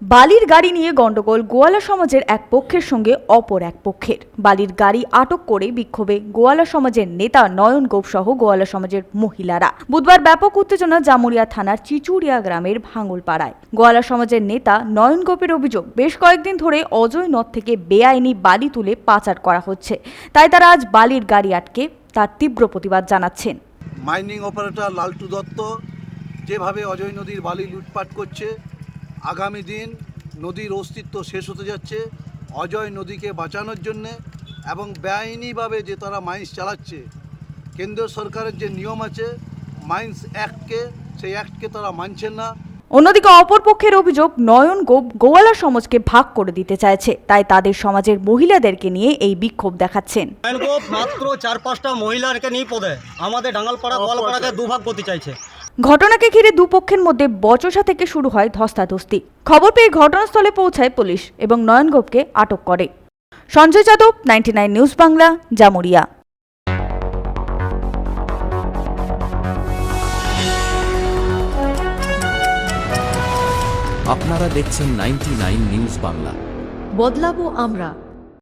বালির গাড়ি নিয়ে গন্ডগোল গোয়ালা সমাজের এক পক্ষের সঙ্গে অপর এক পক্ষের। বালির গাড়ি আটক করে বিক্ষোভে গোয়ালা সমাজের নেতা নয়ন গোপ সহ গোয়ালা সমাজের মহিলারা। বুধবার ব্যাপক উত্তেজনা জামুরিয়া থানার চিচুড়িয়া গ্রামের ভাঙুলপাড়ায়। গোয়ালা সমাজের নেতা নয়ন গোপের অভিযোগ, বেশ কয়েকদিন ধরে অজয় নদ থেকে বেআইনি বালি তুলে পাচার করা হচ্ছে, তাই তারা আজ বালির গাড়ি আটকে তার তীব্র প্রতিবাদ জানাচ্ছেন। মাইনিং অপারেটর লালটু দত্ত যেভাবে অজয় নদীর বালি লুটপাট করছে, আগামী দিন নদীর অস্তিত্ব শেষ হতে যাচ্ছে। অজয় নদীকে বাঁচানোর জন্যে এবং বেআইনিভাবে যে তারা মাইন্স চালাচ্ছে, কেন্দ্র সরকারের যে নিয়ম আছে মাইন্স অ্যাক্টকে, সেই অ্যাক্টকে তারা মানছেন না। অন্যদিকে অপর পক্ষের অভিযোগ, নয়ন গোপ গোয়ালা সমাজকে ভাগ করে দিতে চাইছে, তাই তাদের সমাজের মহিলাদেরকে নিয়ে এই বিক্ষোভ দেখাচ্ছেন। নয়ন গোপ মাত্র 4-5টা মহিলাকে নিয়ে পদে আমাদের ডাঙ্গালপাড়া গোয়ালপাড়াকে দুভাগ করতে চাইছে। ঘটনাকে ঘিরে দুপক্ষের মধ্যে বচসা থেকে শুরু হয় ধস্তাধস্তি। খবর পেয়ে ঘটনাস্থলে পৌঁছায় পুলিশ এবং নয়ন গোপকে আটক করে। সঞ্জয় যাদব, 99 নিউজ বাংলা, জামুরিয়া। আপনারা দেখছেন 99 নিউজ বাংলা। বদলাবো আমরা।